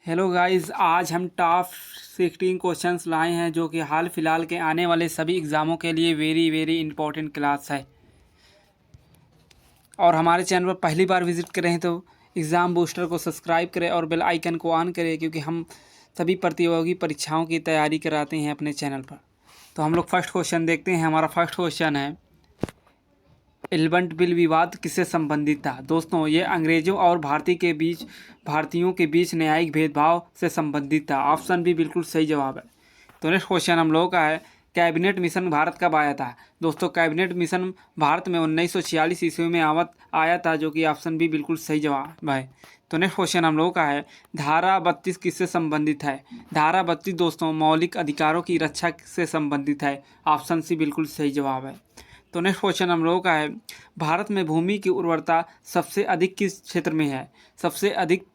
Hello guys, आज हम top 16 questions लाए हैं जो कि हाल फिलहाल के आने वाले सभी एग्ज़ामों के लिए वेरी वेरी इंपॉर्टेंट क्लास है। और हमारे चैनल पर पहली बार विजिट करें हैं तो एग्ज़ाम बूस्टर को सब्सक्राइब करें और बेल आइकन को ऑन करें, क्योंकि हम सभी प्रतियोगी परीक्षाओं की तैयारी कराते हैं अपने चैनल पर। तो हम लोग फर्स्ट क्वेश्चन देखते हैं। हमारा फर्स्ट क्वेश्चन है, एलिफेंट बिल विवाद किससे संबंधित था? दोस्तों, ये अंग्रेजों और भारतीयों के बीच न्यायिक भेदभाव से संबंधित था। ऑप्शन बी बिल्कुल सही जवाब है। तो नेक्स्ट क्वेश्चन हम लोगों का है, कैबिनेट मिशन भारत कब आया था? दोस्तों, कैबिनेट मिशन भारत में 1946 ईस्वी में आया था, जो कि ऑप्शन बी बिल्कुल सही जवाब है। तो नेक्स्ट क्वेश्चन हम लोगों का है, धारा 32 किससे संबंधित है? धारा 32 दोस्तों मौलिक अधिकारों की रक्षा से संबंधित है। ऑप्शन सी बिल्कुल सही जवाब है। तो नेक्स्ट क्वेश्चन हम लोगों का है, भारत में भूमि की उर्वरता सबसे अधिक किस क्षेत्र में है? सबसे अधिक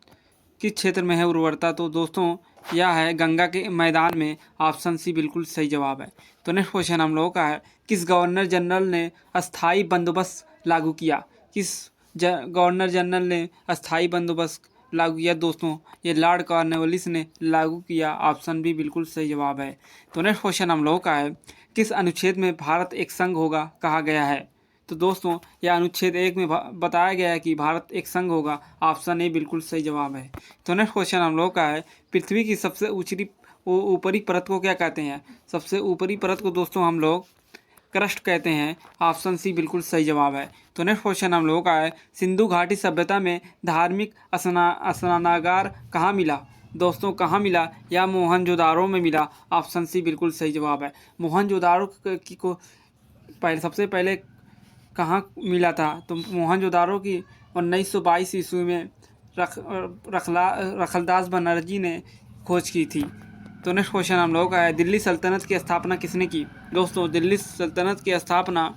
किस क्षेत्र में है उर्वरता? तो दोस्तों यह है गंगा के मैदान में। ऑप्शन सी बिल्कुल सही जवाब है। तो नेक्स्ट क्वेश्चन हम लोगों का है, किस गवर्नर जनरल ने अस्थाई बंदोबस्त लागू किया? गवर्नर जनरल ने अस्थाई बंदोबस्त लागू किया? दोस्तों ये लॉर्ड कॉर्नवालिस ने लागू किया। ऑप्शन बी बिल्कुल सही जवाब है। तो नेक्स्ट क्वेश्चन हम लोगों का है, किस अनुच्छेद में भारत एक संघ होगा कहा गया है? तो दोस्तों यह अनुच्छेद 1 में बताया गया है कि भारत एक संघ होगा। ऑप्शन ए बिल्कुल सही जवाब है। तो नेक्स्ट क्वेश्चन हम लोग का है, पृथ्वी की सबसे ऊपरी परत को क्या कहते हैं? सबसे ऊपरी परत को दोस्तों हम लोग क्रस्ट कहते हैं। ऑप्शन सी बिल्कुल सही जवाब है। तो नेक्स्ट क्वेश्चन हम लोगों का है, सिंधु घाटी सभ्यता में धार्मिक स्नानागार कहाँ मिला? दोस्तों कहाँ मिला? या मोहनजोदारो में मिला। ऑप्शन सी बिल्कुल सही जवाब है। मोहनजोदारो को सबसे पहले कहाँ मिला था? तो मोहनजोदारो की 1922 ईस्वी में रखलदास बनर्जी ने खोज की थी। तो नेक्स्ट क्वेश्चन हम लोगों का है, दिल्ली सल्तनत की स्थापना किसने की? दोस्तों दिल्ली सल्तनत की स्थापना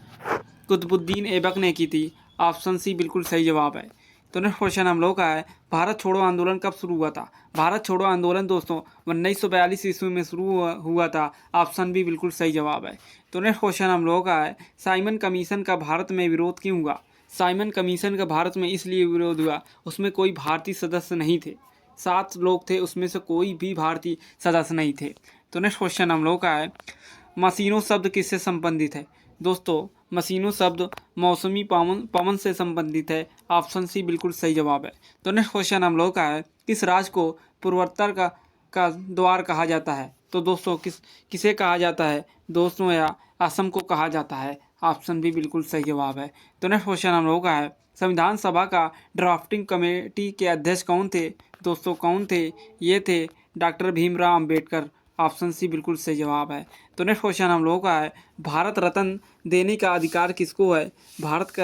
कुतुबुद्दीन ऐबक ने की थी। ऑप्शन सी बिल्कुल सही जवाब है। तो नेक्स्ट क्वेश्चन हम लोग का है, भारत छोड़ो आंदोलन कब शुरू हुआ था? भारत छोड़ो आंदोलन दोस्तों 1942 ईस्वी में शुरू हुआ था। ऑप्शन बी बिल्कुल सही जवाब है। तो नेक्स्ट क्वेश्चन हम लोगों का है, साइमन कमीशन का भारत में विरोध क्यों हुआ? साइमन कमीशन का भारत में इसलिए विरोध हुआ, उसमें कोई भारतीय सदस्य नहीं थे। 7 लोग थे, उसमें से कोई भी भारतीय सदस्य नहीं थे। तो नेक्स्ट क्वेश्चन हम लोग का है, मशीनों शब्द किससे संबंधित है? दोस्तों मशीनों शब्द मौसमी पवन से संबंधित है। ऑप्शन सी बिल्कुल सही जवाब है। तो नेक्स्ट क्वेश्चन हम लोग का है, किस राज्य को पूर्वोत्तर का द्वार कहा जाता है? तो दोस्तों किसे कहा जाता है? दोस्तों या असम को कहा जाता है। ऑप्शन बी बिल्कुल सही जवाब है। तो नेक्स्ट क्वेश्चन हम लोगों का है, संविधान सभा का ड्राफ्टिंग कमेटी के अध्यक्ष कौन थे? दोस्तों कौन थे? ये थे doctor Bhimrao Ambedkar. Option C बिल्कुल सही जवाब है। तो नेक्स्ट क्वेश्चन हम लोगों का है, भारत रत्न देने का अधिकार किसको है? भारत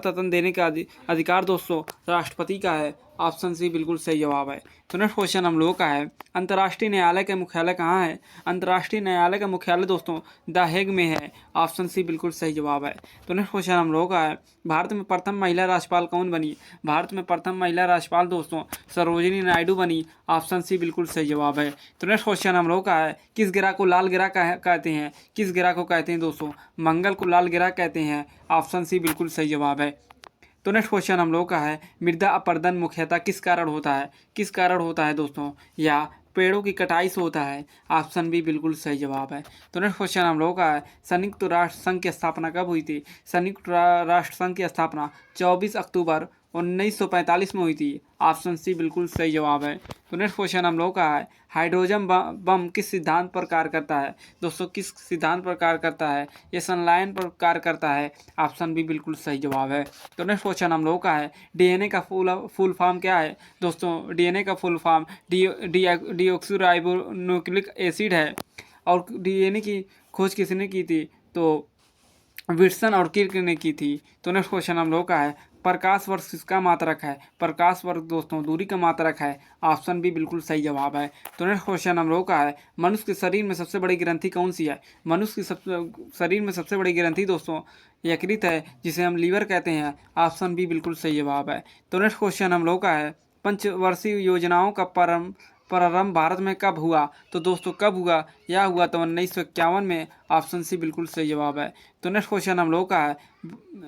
रत्न देने का अधिकार दोस्तों राष्ट्रपति का है। ऑप्शन सी बिल्कुल सही जवाब है। तो नेक्स्ट क्वेश्चन हम लोगों का है, अंतर्राष्ट्रीय न्यायालय का मुख्यालय कहाँ है? अंतर्राष्ट्रीय न्यायालय का मुख्यालय दोस्तों द हेग में है। ऑप्शन सी बिल्कुल सही जवाब है। तो नेक्स्ट क्वेश्चन हम लोगों का है, भारत में प्रथम महिला राज्यपाल कौन बनी? भारत में प्रथम महिला राज्यपाल दोस्तों सरोजिनी नायडू बनी। ऑप्शन सी बिल्कुल सही जवाब है। तो नेक्स्ट क्वेश्चन हम लोगों का है, किस ग्रह को लाल ग्रह कहते हैं? किस ग्रह को कहते हैं दोस्तों? मंगल को लाल ग्रह कहते हैं। ऑप्शन सी बिल्कुल सही जवाब है। तो नेक्स्ट क्वेश्चन हम लोगों का है, मृदा अपरदन मुख्यतः किस कारण होता है? किस कारण होता है दोस्तों? या पेड़ों की कटाई से होता है। ऑप्शन बी बिल्कुल सही जवाब है। तो नेक्स्ट क्वेश्चन हम लोगों का है, संयुक्त राष्ट्र संघ की स्थापना कब हुई थी? संयुक्त राष्ट्र संघ की स्थापना 24 अक्टूबर 1945 में हुई थी। ऑप्शन सी बिल्कुल सही जवाब है। तो नेक्स्ट क्वेश्चन हम लोगों का है, हाइड्रोजन बम किस सिद्धांत पर कार्य करता है? दोस्तों किस सिद्धांत पर कार्य करता है? ये संलयन पर कार्य करता है। ऑप्शन बी बिल्कुल सही जवाब है। तो नेक्स्ट क्वेश्चन हम लोगों का है, डीएनए का फुल फॉर्म क्या है? दोस्तों डीएनए का फुल फॉर्म डीऑक्सीराइबोन्यूक्लिक एसिड है। और डीएनए की खोज किसने की थी? तो विल्सन और किर्क ने की थी। तो नेक्स्ट क्वेश्चन हम लोगों का है, प्रकाश वर्ष किसका मात्रक है? प्रकाश वर्ष दोस्तों दूरी का मात्रक है। ऑप्शन बी बिल्कुल सही जवाब है। तो नेक्स्ट क्वेश्चन हम लोगों का है, मनुष्य के शरीर में सबसे बड़ी ग्रंथि कौन सी है? मनुष्य के शरीर में सबसे बड़ी ग्रंथि दोस्तों यकृत है, जिसे हम लीवर कहते हैं। ऑप्शन बी बिल्कुल सही जवाब है। तो नेक्स्ट क्वेश्चन हम लोगों का है, पंचवर्षीय योजनाओं का प्रारंभ भारत में कब हुआ? तो दोस्तों कब हुआ? यह हुआ तो 1951 में। ऑप्शन सी बिल्कुल सही जवाब है। तो नेक्स्ट क्वेश्चन हम लोगों का है,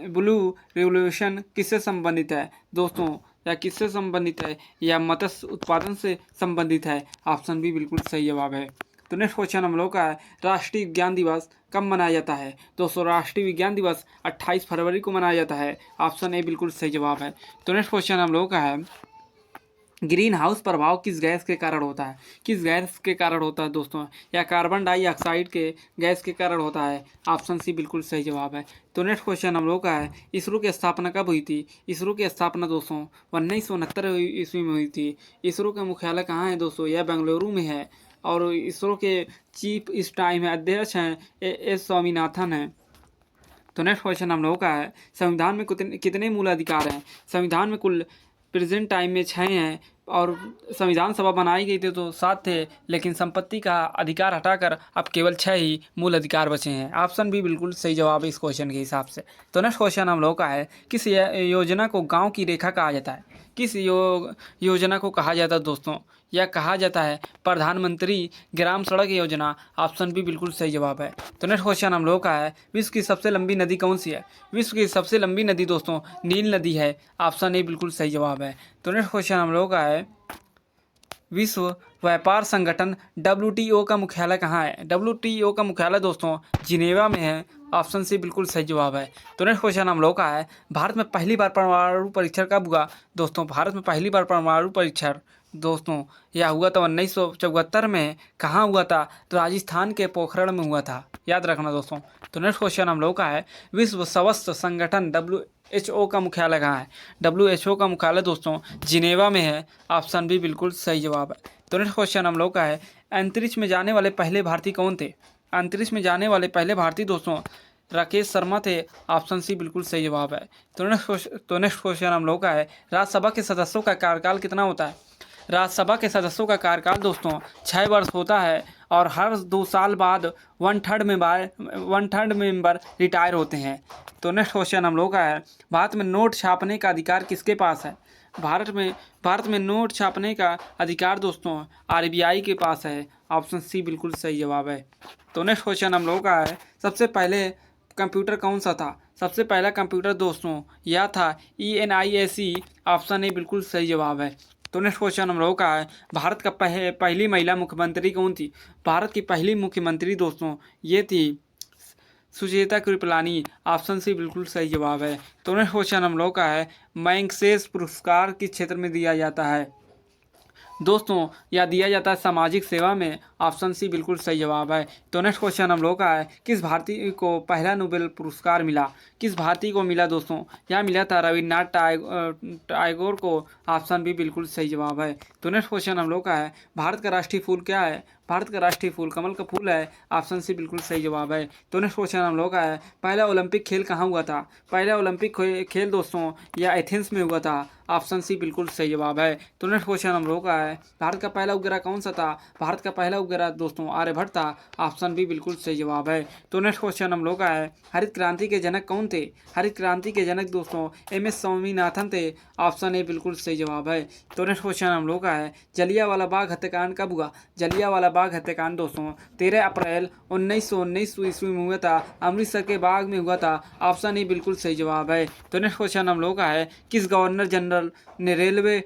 ब्लू रिवॉल्यूशन किससे संबंधित है? दोस्तों या किससे संबंधित है, या मत्स्य उत्पादन से संबंधित है। ऑप्शन बी बिल्कुल सही जवाब है। तो नेक्स्ट क्वेश्चन हम लोग का है, राष्ट्रीय विज्ञान दिवस कब मनाया जाता है। दोस्तों राष्ट्रीय विज्ञान दिवस 28 फरवरी को मनाया जाता है। ऑप्शन ए बिल्कुल सही जवाब है। तो नेक्स्ट क्वेश्चन हम लोग का है, ग्रीन हाउस प्रभाव किस गैस के कारण होता है। किस गैस के कारण होता है दोस्तों, या कार्बन डाइऑक्साइड के गैस के कारण होता है। ऑप्शन सी बिल्कुल सही जवाब है। तो नेक्स्ट क्वेश्चन हम लोग का है, इसरो की स्थापना कब हुई थी। इसरो की स्थापना दोस्तों 1969 ईस्वी में हुई थी। इसरो का मुख्यालय कहाँ है दोस्तों, यह बेंगलुरु में है। और इसरो के चीफ इस टाइम है, अध्यक्ष हैं एस स्वामीनाथन हैं। तो नेक्स्ट क्वेश्चन हम लोगों का है, संविधान में कितने मूल अधिकार हैं। संविधान में कुल प्रेजेंट टाइम में 6 हैं, और संविधान सभा बनाई गई थी तो 7 थे, लेकिन संपत्ति का अधिकार हटाकर अब केवल 6 ही मूल अधिकार बचे हैं। ऑप्शन बी बिल्कुल सही जवाब है इस क्वेश्चन के हिसाब से। तो नेक्स्ट क्वेश्चन हम लोग का है, किस योजना को गाँव की रेखा कहा जाता है। किस योजना को कहा जाता है दोस्तों, यह कहा जाता है प्रधानमंत्री ग्राम सड़क योजना। ऑप्शन बी बिल्कुल सही जवाब है। तो नेक्स्ट क्वेश्चन हम लोग का है, विश्व की सबसे लंबी नदी कौन सी है। विश्व की सबसे लंबी नदी दोस्तों नील नदी है। ऑप्शन ए बिल्कुल सही जवाब है। तो नेक्स्ट क्वेश्चन हम लोग का है, विश्व व्यापार संगठन WTO का मुख्यालय कहाँ है। WTO का मुख्यालय दोस्तों जिनेवा में है। ऑप्शन सी बिल्कुल सही जवाब है। तो नेक्स्ट क्वेश्चन हम लोग का है, भारत में पहली बार परमाणु परीक्षण कब हुआ। दोस्तों भारत में पहली बार परमाणु परीक्षण दोस्तों यह हुआ था 1974 में। कहाँ हुआ था, तो राजस्थान के पोखरण में हुआ था, याद रखना दोस्तों। तो नेक्स्ट क्वेश्चन हम लोग का है, विश्व स्वास्थ्य संगठन WHO का मुख्यालय कहाँ है। WHO का मुख्यालय दोस्तों जिनेवा में है। ऑप्शन बी बिल्कुल सही जवाब है। तो नेक्स्ट क्वेश्चन हम लोग का है, अंतरिक्ष में जाने वाले पहले भारतीय कौन थे। अंतरिक्ष में जाने वाले पहले भारतीय दोस्तों राकेश शर्मा थे। ऑप्शन सी बिल्कुल सही जवाब है। तो नेक्स्ट क्वेश्चन हम लोग का है, राज्यसभा के सदस्यों का कार्यकाल कितना होता है। राज्यसभा के सदस्यों का कार्यकाल दोस्तों 6 वर्ष होता है, और हर 2 साल बाद 1/3 मेंबर रिटायर होते हैं। तो नेक्स्ट क्वेश्चन हम लोग का है, भारत में नोट छापने का अधिकार किसके पास है। भारत में नोट छापने का अधिकार दोस्तों RBI के पास है। ऑप्शन सी बिल्कुल सही जवाब है। तो नेक्स्ट क्वेश्चन हम लोग का है, सबसे पहले कंप्यूटर कौन सा था। सबसे पहला कंप्यूटर दोस्तों यह था ENIAC। ऑप्शन ए बिल्कुल सही जवाब है। तो नेक्स्ट क्वेश्चन हम लोग का है, भारत का पहली महिला मुख्यमंत्री कौन थी। भारत की पहली मुख्यमंत्री दोस्तों ये थी सुचेता कृपलानी। ऑप्शन सी बिल्कुल सही जवाब है। तो नेक्स्ट क्वेश्चन हम लोग का है, मैग्सेसे पुरस्कार किस क्षेत्र में दिया जाता है दोस्तों, यह दिया जाता है सामाजिक सेवा में। ऑप्शन सी बिल्कुल सही जवाब है। तो नेक्स्ट क्वेश्चन हम लोग का है, किस भारतीय को पहला नोबेल पुरस्कार मिला। किस भारतीय को मिला दोस्तों, यह मिला था रविन्द्रनाथ टैगोर को। ऑप्शन बी बिल्कुल सही जवाब है। तो नेक्स्ट क्वेश्चन हम लोग का है, भारत का राष्ट्रीय फूल क्या है। भारत का राष्ट्रीय फूल कमल का फूल है। ऑप्शन सी बिल्कुल सही जवाब है। तो नेक्स्ट क्वेश्चन हम लोग का है, पहला ओलंपिक खेल कहाँ हुआ था। पहला ओलंपिक खेल दोस्तों यह एथेंस में हुआ था। ऑप्शन सी बिल्कुल सही जवाब है। तो नेक्स्ट क्वेश्चन हम लोग का है, भारत का पहला उपग्रह कौन सा था। भारत का पहला उपग्रह दोस्तों आर्यभट्ट था। ऑप्शन बी बिल्कुल सही जवाब है। तो नेक्स्ट क्वेश्चन हम लोग का है, हरित क्रांति के जनक कौन थे। हरित क्रांति के जनक दोस्तों MS स्वामीनाथन थे। ऑप्शन ए बिल्कुल सही जवाब है। तो नेक्स्ट क्वेश्चन हम लोग का है, जलियांवाला बाग हत्याकांड कब हुआ। जलियांवाला बाग हत्याकांड दोस्तों 13 अप्रैल 1919 ईस्वी में हुआ था। अमृतसर के बाग में हुआ था। ऑप्शन ए बिल्कुल सही जवाब है। तो नेक्स्ट क्वेश्चन हम लोग का है, किस गवर्नर जनरल ने रेलवे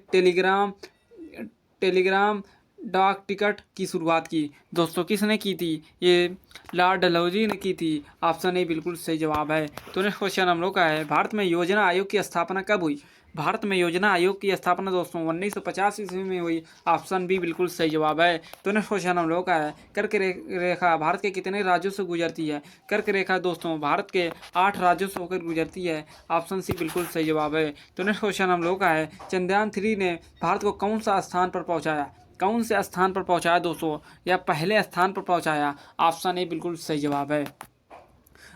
टेलीग्राम डाक टिकट की शुरुआत की दोस्तों, किसने की थी, ये लॉर्ड डलहौजी ने की थी। ऑप्शन ए बिल्कुल सही जवाब है। तो नेक्स्ट क्वेश्चन हम लोग का है, भारत में योजना आयोग की स्थापना कब हुई। भारत में योजना आयोग की स्थापना दोस्तों 1950 ईस्वी में हुई। ऑप्शन बी बिल्कुल सही जवाब है। तो नेक्स्ट क्वेश्चन हम लोग का है, कर्क रेखा भारत के कितने राज्यों से गुजरती है। कर्क रेखा दोस्तों भारत के 8 राज्यों से होकर गुजरती है। ऑप्शन सी बिल्कुल सही जवाब है। तो नेक्स्ट क्वेश्चन हम लोग का है, चंद्रयान 3 ने भारत को कौन सा स्थान पर पहुँचाया। कौन से स्थान पर पहुँचाया दोस्तों, या पहले स्थान पर पहुँचाया। ऑप्शन ए बिल्कुल सही जवाब है।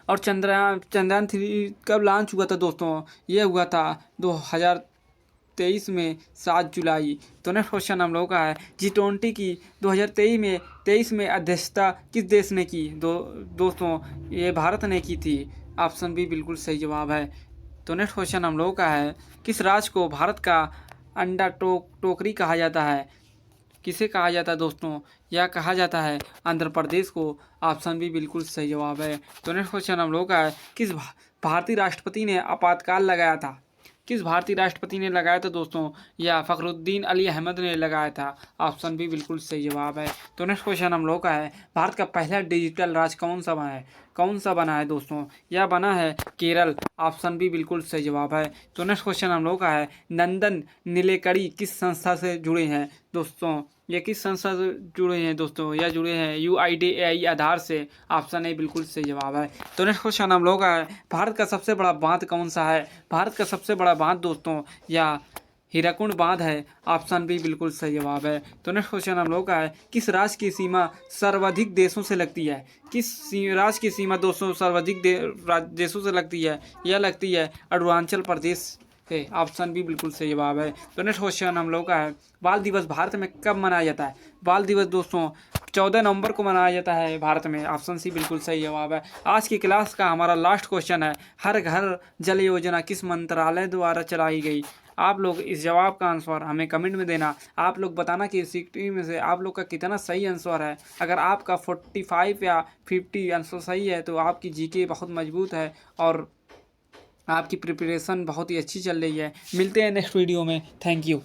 और चंद्रयान 3 कब लॉन्च हुआ था दोस्तों, ये हुआ था 2023 में 7 जुलाई। तो नेक्स्ट क्वेश्चन हम लोग का है, G20 की 2023 में अध्यक्षता किस देश ने की। दोस्तों ये भारत ने की थी। ऑप्शन बी बिल्कुल सही जवाब है। तो नेक्स्ट क्वेश्चन हम लोग का है, किस राज्य को भारत का अंडा टोकरी कहा जाता है। किसे कहा जाता है दोस्तों, यह कहा जाता है आंध्र प्रदेश को। ऑप्शन बी बिल्कुल सही जवाब है। तो नेक्स्ट क्वेश्चन हम लोग का है, किस भारतीय राष्ट्रपति ने आपातकाल लगाया था। किस भारतीय राष्ट्रपति ने लगाया था दोस्तों? या फखरुद्दीन अली अहमद ने लगाया था। ऑप्शन बी बिल्कुल सही जवाब है। तो नेक्स्ट क्वेश्चन हम लोग का है, भारत का पहला डिजिटल राज्य कौन सा बना है दोस्तों? यह बना है केरल। ऑप्शन बी बिल्कुल सही जवाब है। तो नेक्स्ट क्वेश्चन हम लोग का है, नंदन नीलेकणी किस संस्था से जुड़े हैं दोस्तों? ये किस संस्था से जुड़े हैं दोस्तों? यह जुड़े हैं UIDAI आधार से। ऑप्शन ए बिल्कुल सही जवाब है। तो नेक्स्ट क्वेश्चन हम लोग का है, भारत का सबसे बड़ा बांध कौन सा है? भारत का सबसे बड़ा बांध दोस्तों या हीराकुंड बांध है। ऑप्शन बी बिल्कुल सही जवाब है। तो नेक्स्ट क्वेश्चन हम लोग का है, किस राज्य की सीमा सर्वाधिक देशों से लगती है? राज्य की सीमा दोस्तों सर्वाधिक देशों से लगती है? यह लगती है अरुणाचल प्रदेश है। ऑप्शन बी बिल्कुल सही जवाब है। तो नेक्स्ट क्वेश्चन हम लोग का है, बाल दिवस भारत में कब मनाया जाता है? बाल दिवस दोस्तों 14 नवंबर को मनाया जाता है भारत में। ऑप्शन सी बिल्कुल सही जवाब है। आज की क्लास का हमारा लास्ट क्वेश्चन है, हर घर जल योजना किस मंत्रालय द्वारा चलाई गई? आप लोग इस जवाब का आंसर हमें कमेंट में देना। आप लोग बताना कि 60 में से आप लोग का कितना सही आंसर है। अगर आपका 45 या 50 आंसर सही है तो आपकी जीके बहुत मजबूत है और आपकी प्रिपरेशन बहुत ही अच्छी चल रही है। मिलते हैं नेक्स्ट वीडियो में। Thank you.